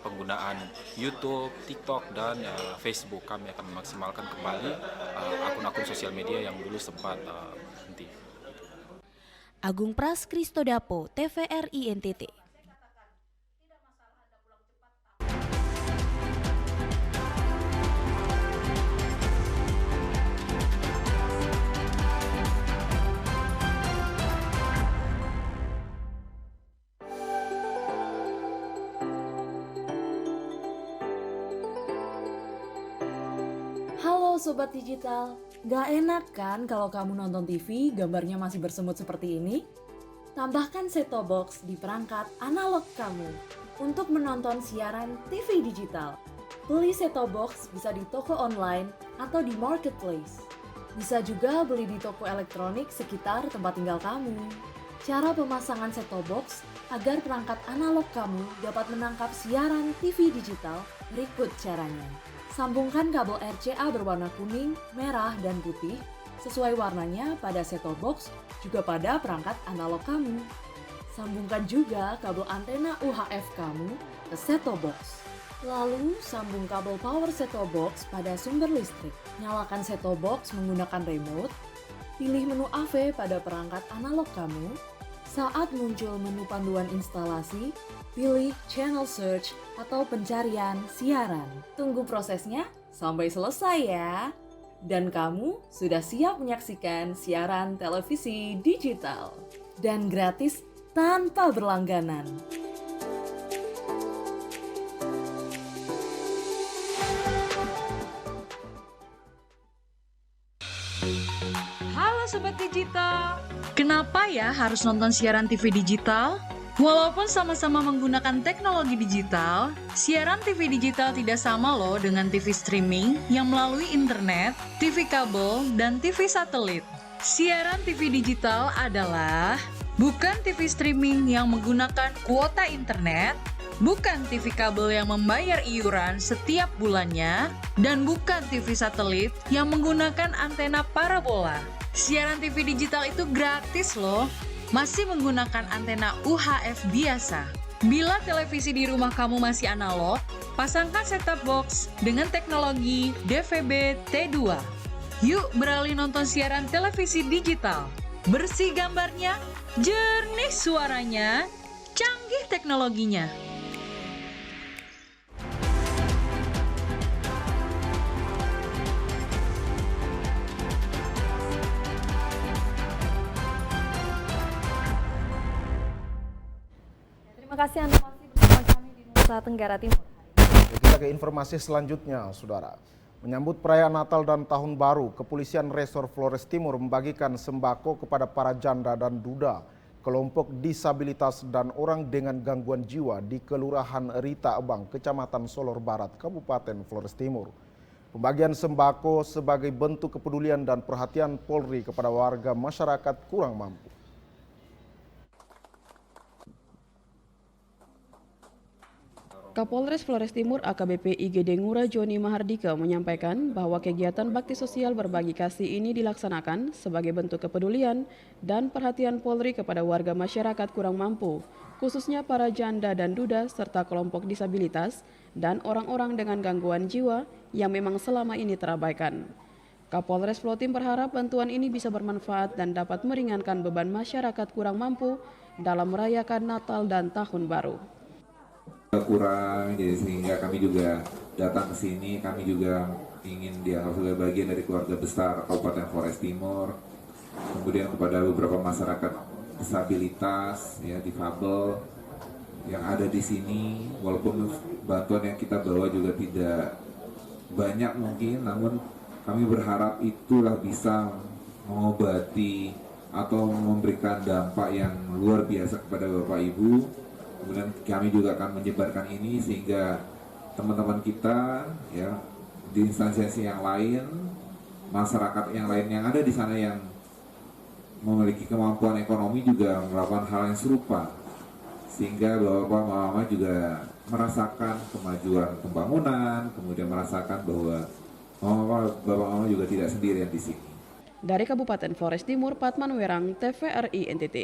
penggunaan YouTube, TikTok, dan Facebook. Kami akan memaksimalkan kembali akun-akun sosial media yang dulu sempat henti. Agung Pras Kristodapo, TVRI NTT. Halo Sobat Digital, gak enak kan kalau kamu nonton TV gambarnya masih bersemut seperti ini? Tambahkan set-top box di perangkat analog kamu untuk menonton siaran TV digital. Beli set-top box bisa di toko online atau di marketplace. Bisa juga beli di toko elektronik sekitar tempat tinggal kamu. Cara pemasangan set-top box agar perangkat analog kamu dapat menangkap siaran TV digital berikut caranya. Sambungkan kabel RCA berwarna kuning, merah, dan putih sesuai warnanya pada set-top box juga pada perangkat analog kamu. Sambungkan juga kabel antena UHF kamu ke set-top box. Lalu sambung kabel power set-top box pada sumber listrik. Nyalakan set-top box menggunakan remote. Pilih menu AV pada perangkat analog kamu. Saat muncul menu panduan instalasi, pilih channel search atau pencarian siaran. Tunggu prosesnya sampai selesai ya. Dan kamu sudah siap menyaksikan siaran televisi digital. Dan gratis tanpa berlangganan. Halo Sobat Digital, kenapa ya harus nonton siaran TV digital? Walaupun sama-sama menggunakan teknologi digital, siaran TV digital tidak sama loh dengan TV streaming yang melalui internet, TV kabel, dan TV satelit. Siaran TV digital adalah bukan TV streaming yang menggunakan kuota internet, bukan TV kabel yang membayar iuran setiap bulannya, dan bukan TV satelit yang menggunakan antena parabola. Siaran TV digital itu gratis loh, masih menggunakan antena UHF biasa. Bila televisi di rumah kamu masih analog, pasangkan set-top box dengan teknologi DVB T2. Yuk beralih nonton siaran televisi digital. Bersih gambarnya, jernih suaranya, canggih teknologinya. Terima kasih Anda masih bersama kami di Nusa Tenggara Timur. Kita ke informasi selanjutnya, Saudara. Menyambut perayaan Natal dan Tahun Baru, Kepolisian Resor Flores Timur membagikan sembako kepada para janda dan duda, kelompok disabilitas dan orang dengan gangguan jiwa di Kelurahan Rita Abang, Kecamatan Solor Barat, Kabupaten Flores Timur. Pembagian sembako sebagai bentuk kepedulian dan perhatian Polri kepada warga masyarakat kurang mampu. Kapolres Flores Timur AKBP IGD Ngurah Joni Mahardika menyampaikan bahwa kegiatan bakti sosial berbagi kasih ini dilaksanakan sebagai bentuk kepedulian dan perhatian Polri kepada warga masyarakat kurang mampu, khususnya para janda dan duda serta kelompok disabilitas dan orang-orang dengan gangguan jiwa yang memang selama ini terabaikan. Kapolres Flotim berharap bantuan ini bisa bermanfaat dan dapat meringankan beban masyarakat kurang mampu dalam merayakan Natal dan Tahun Baru. Kurang, jadi sehingga kami juga datang ke sini, kami juga ingin dianggap sebagai bagian dari keluarga besar Kabupaten Flores Timur, kemudian kepada beberapa masyarakat disabilitas, ya, difabel yang ada di sini, walaupun bantuan yang kita bawa juga tidak banyak mungkin, namun kami berharap itulah bisa mengobati atau memberikan dampak yang luar biasa kepada Bapak Ibu. Kemudian kami juga akan menyebarkan ini sehingga teman-teman kita ya di instansi yang lain masyarakat yang lain yang ada di sana yang memiliki kemampuan ekonomi juga melakukan hal yang serupa, sehingga bapak mama juga merasakan kemajuan pembangunan, kemudian merasakan bahwa bapak mama juga tidak sendirian di sini. Dari Kabupaten Flores Timur, Patman Werang, TVRI NTT.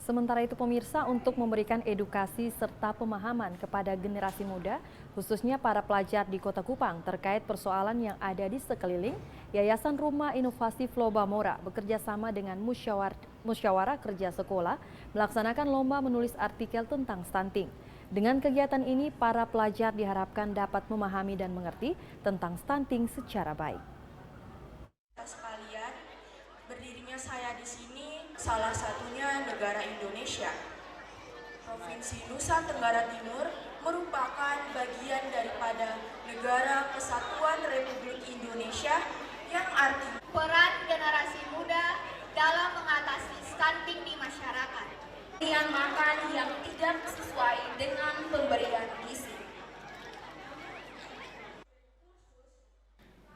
Sementara itu pemirsa, untuk memberikan edukasi serta pemahaman kepada generasi muda, khususnya para pelajar di Kota Kupang terkait persoalan yang ada di sekeliling, Yayasan Rumah Inovasi Flobamora bekerja sama dengan Musyawarah Kerja Sekolah melaksanakan lomba menulis artikel tentang stunting. Dengan kegiatan ini, para pelajar diharapkan dapat memahami dan mengerti tentang stunting secara baik. Sekalian, berdirinya saya di sini salah satunya negara Indonesia. Provinsi Nusa Tenggara Timur merupakan bagian daripada Negara Kesatuan Republik Indonesia yang artinya peran generasi muda dalam mengatasi stunting di masyarakat. Pilihan makan yang tidak sesuai dengan pemberian gizi.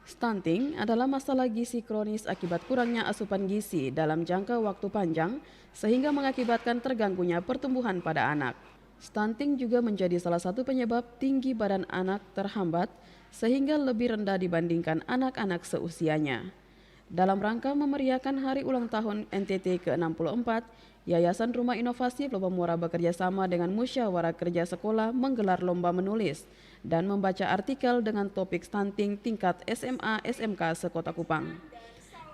Stunting adalah masalah gizi kronis akibat kurangnya asupan gizi dalam jangka waktu panjang sehingga mengakibatkan terganggunya pertumbuhan pada anak. Stunting juga menjadi salah satu penyebab tinggi badan anak terhambat sehingga lebih rendah dibandingkan anak-anak seusianya. Dalam rangka memeriahkan hari ulang tahun NTT ke-64, Yayasan Rumah Inovasi Flobamora bekerja sama dengan Musyawarah Kerja Sekolah menggelar lomba menulis dan membaca artikel dengan topik stunting tingkat SMA SMK se-Kota Kupang.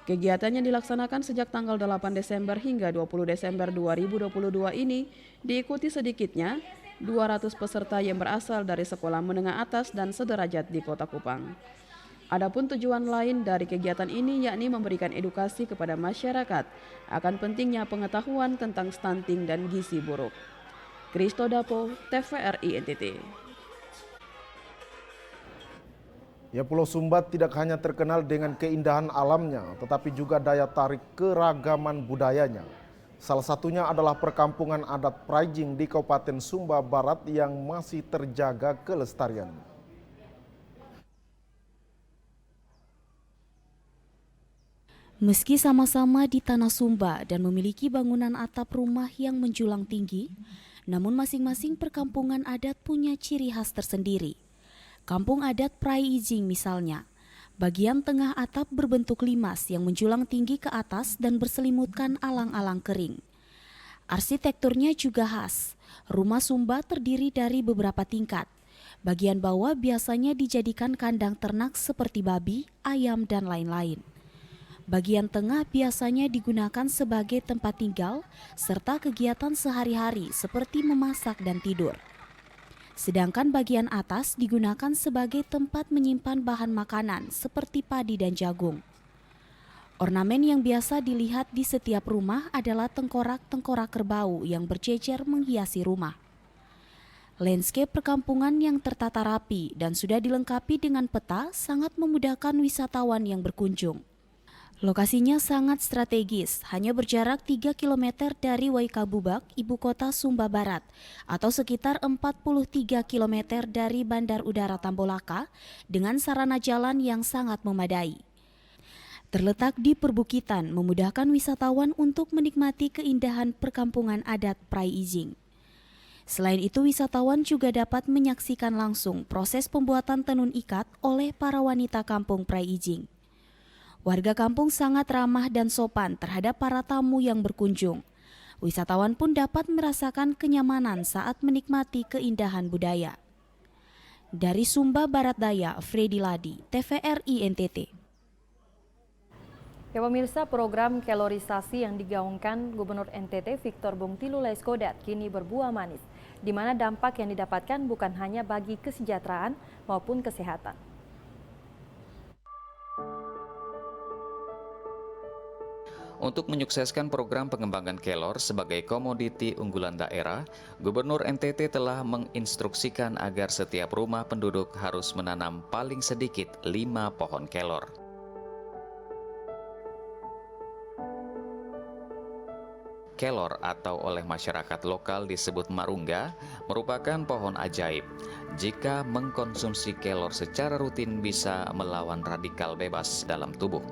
Kegiatannya dilaksanakan sejak tanggal 8 Desember hingga 20 Desember 2022 ini diikuti sedikitnya 200 peserta yang berasal dari sekolah menengah atas dan sederajat di Kota Kupang. Adapun tujuan lain dari kegiatan ini yakni memberikan edukasi kepada masyarakat akan pentingnya pengetahuan tentang stunting dan gizi buruk. Kristo Dapo, TVRI NTT. Ya, Pulau Sumba tidak hanya terkenal dengan keindahan alamnya, tetapi juga daya tarik keragaman budayanya. Salah satunya adalah perkampungan adat Praijing di Kabupaten Sumba Barat yang masih terjaga kelestariannya. Meski sama-sama di Tanah Sumba dan memiliki bangunan atap rumah yang menjulang tinggi, namun masing-masing perkampungan adat punya ciri khas tersendiri. Kampung adat Praijing misalnya, bagian tengah atap berbentuk limas yang menjulang tinggi ke atas dan berselimutkan alang-alang kering. Arsitekturnya juga khas. Rumah Sumba terdiri dari beberapa tingkat. Bagian bawah biasanya dijadikan kandang ternak seperti babi, ayam, dan lain-lain. Bagian tengah biasanya digunakan sebagai tempat tinggal serta kegiatan sehari-hari seperti memasak dan tidur. Sedangkan bagian atas digunakan sebagai tempat menyimpan bahan makanan seperti padi dan jagung. Ornamen yang biasa dilihat di setiap rumah adalah tengkorak-tengkorak kerbau yang berjejer menghiasi rumah. Landscape perkampungan yang tertata rapi dan sudah dilengkapi dengan peta sangat memudahkan wisatawan yang berkunjung. Lokasinya sangat strategis, hanya berjarak 3 km dari Waikabubak, ibu kota Sumba Barat, atau sekitar 43 km dari Bandar Udara Tambolaka, dengan sarana jalan yang sangat memadai. Terletak di perbukitan, memudahkan wisatawan untuk menikmati keindahan perkampungan adat Praijing. Selain itu, wisatawan juga dapat menyaksikan langsung proses pembuatan tenun ikat oleh para wanita kampung Praijing. Warga kampung sangat ramah dan sopan terhadap para tamu yang berkunjung. Wisatawan pun dapat merasakan kenyamanan saat menikmati keindahan budaya. Dari Sumba Barat Daya, Freddy Ladi, TVRI NTT. Ya pemirsa, program kelorisasi yang digaungkan Gubernur NTT Victor Bungtilu Laiskodat kini berbuah manis, di mana dampak yang didapatkan bukan hanya bagi kesejahteraan maupun kesehatan. Untuk menyukseskan program pengembangan kelor sebagai komoditi unggulan daerah, Gubernur NTT telah menginstruksikan agar setiap rumah penduduk harus menanam paling sedikit 5 pohon kelor. kelor atau oleh masyarakat lokal disebut marungga merupakan pohon ajaib. Jika mengkonsumsi kelor secara rutin bisa melawan radikal bebas dalam tubuh.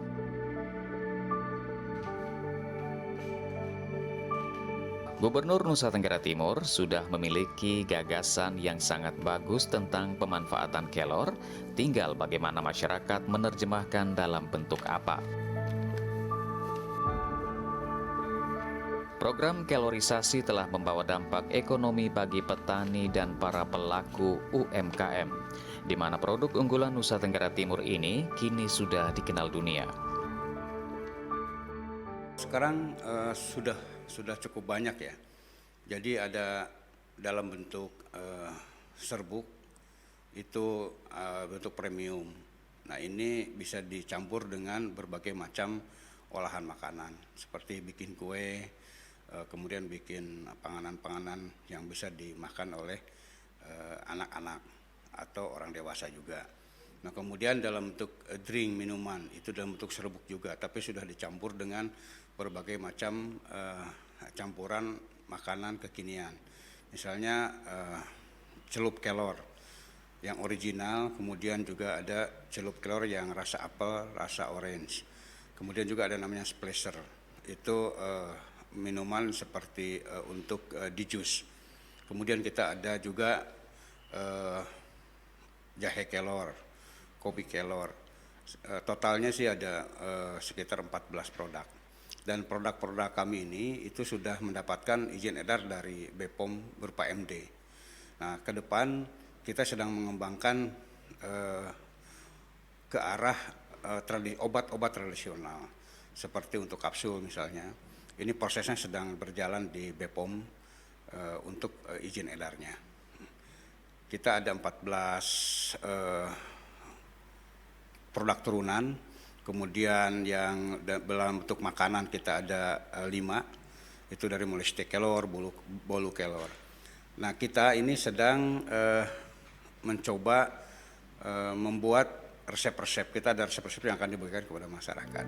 Gubernur Nusa Tenggara Timur sudah memiliki gagasan yang sangat bagus tentang pemanfaatan kelor, tinggal bagaimana masyarakat menerjemahkan dalam bentuk apa. Program kelorisasi telah membawa dampak ekonomi bagi petani dan para pelaku UMKM, di mana produk unggulan Nusa Tenggara Timur ini kini sudah dikenal dunia. Sekarang sudah cukup banyak ya. Jadi ada dalam bentuk serbuk itu bentuk premium. Nah ini bisa dicampur dengan berbagai macam olahan makanan seperti bikin kue, kemudian bikin panganan-panganan yang bisa dimakan oleh anak-anak atau orang dewasa juga. Nah kemudian dalam bentuk drink minuman itu dalam bentuk serbuk juga, tapi sudah dicampur dengan berbagai macam campuran makanan kekinian. Misalnya celup kelor yang original, kemudian juga ada celup kelor yang rasa apel, rasa orange. Kemudian juga ada namanya splasher, itu minuman seperti untuk di jus. Kemudian kita ada juga jahe kelor, kopi kelor. Totalnya sih ada sekitar 14 produk. Dan produk-produk kami ini itu sudah mendapatkan izin edar dari BPOM berupa MD. Nah, ke depan kita sedang mengembangkan ke arah obat-obat tradisional seperti untuk kapsul misalnya. Ini prosesnya sedang berjalan di BPOM untuk izin edarnya. Kita ada 14 produk turunan. Kemudian yang dalam bentuk makanan kita ada 5, itu dari mulai steak kelor, bolu kelor. Nah kita ini sedang mencoba membuat resep-resep, kita ada resep-resep yang akan diberikan kepada masyarakat.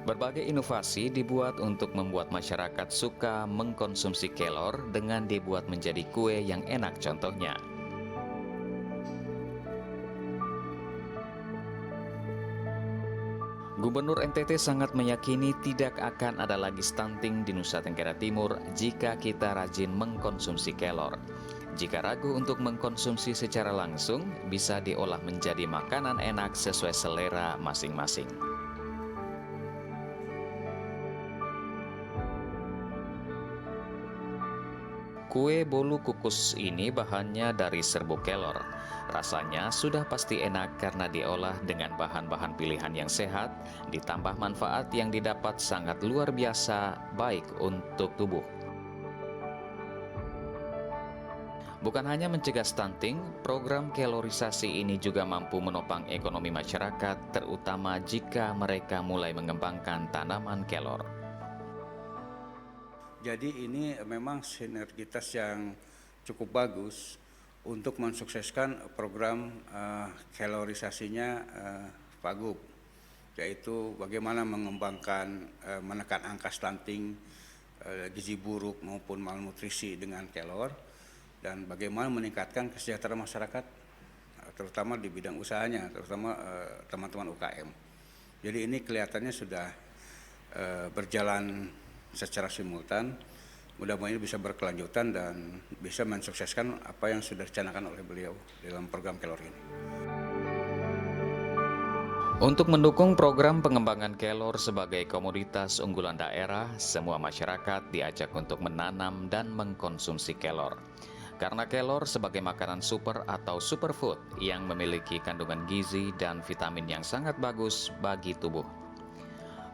Berbagai inovasi dibuat untuk membuat masyarakat suka mengkonsumsi kelor dengan dibuat menjadi kue yang enak contohnya. Gubernur NTT sangat meyakini tidak akan ada lagi stunting di Nusa Tenggara Timur jika kita rajin mengkonsumsi kelor. Jika ragu untuk mengkonsumsi secara langsung, bisa diolah menjadi makanan enak sesuai selera masing-masing. Kue bolu kukus ini bahannya dari serbuk kelor. Rasanya sudah pasti enak karena diolah dengan bahan-bahan pilihan yang sehat, ditambah manfaat yang didapat sangat luar biasa baik untuk tubuh. Bukan hanya mencegah stunting, program kelorisasi ini juga mampu menopang ekonomi masyarakat, terutama jika mereka mulai mengembangkan tanaman kelor. Jadi ini memang sinergitas yang cukup bagus untuk mensukseskan program kelorisasinya Pak Gub, yaitu bagaimana mengembangkan menekan angka stunting, gizi buruk maupun malnutrisi dengan kelor, dan bagaimana meningkatkan kesejahteraan masyarakat, terutama di bidang usahanya, terutama teman-teman UKM. Jadi ini kelihatannya sudah berjalan secara simultan, mudah-mudahan bisa berkelanjutan dan bisa mensukseskan apa yang sudah dicanangkan oleh beliau dalam program kelor ini. Untuk mendukung program pengembangan kelor sebagai komoditas unggulan daerah, semua masyarakat diajak untuk menanam dan mengkonsumsi kelor. Karena kelor sebagai makanan super atau superfood yang memiliki kandungan gizi dan vitamin yang sangat bagus bagi tubuh.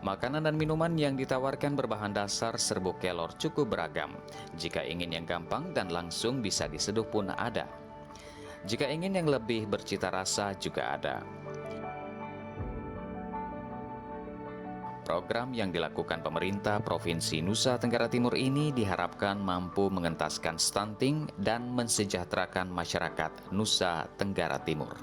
Makanan dan minuman yang ditawarkan berbahan dasar serbuk kelor cukup beragam. Jika ingin yang gampang dan langsung bisa diseduh pun ada. Jika ingin yang lebih bercita rasa juga ada. Program yang dilakukan pemerintah Provinsi Nusa Tenggara Timur ini diharapkan mampu mengentaskan stunting dan mensejahterakan masyarakat Nusa Tenggara Timur.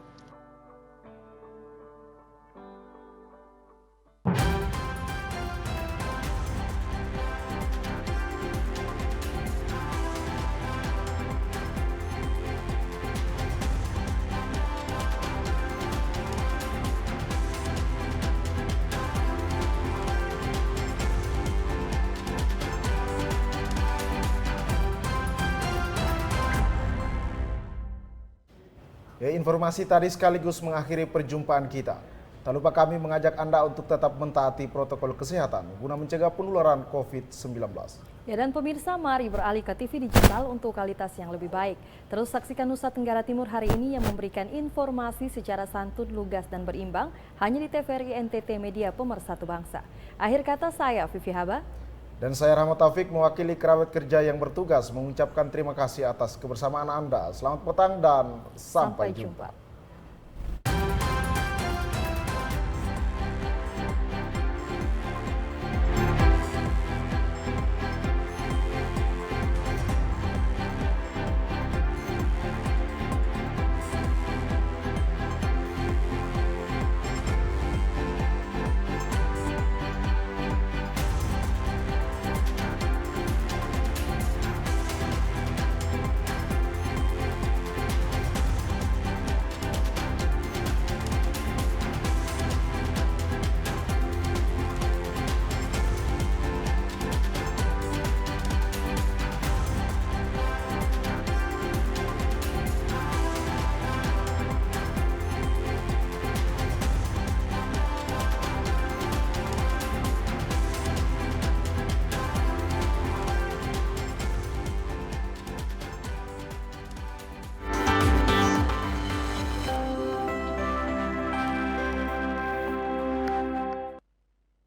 Informasi tadi sekaligus mengakhiri perjumpaan kita. Tak lupa kami mengajak Anda untuk tetap mentaati protokol kesehatan guna mencegah penularan COVID-19. Ya, dan pemirsa, mari beralih ke TV digital untuk kualitas yang lebih baik. Terus saksikan Nusa Tenggara Timur hari ini yang memberikan informasi secara santun, lugas, dan berimbang hanya di TVRI NTT Media Pemersatu Bangsa. Akhir kata saya, Vivi Haba. Dan saya Rahmat Taufik mewakili kerabat kerja yang bertugas mengucapkan terima kasih atas kebersamaan Anda. Selamat petang dan sampai jumpa.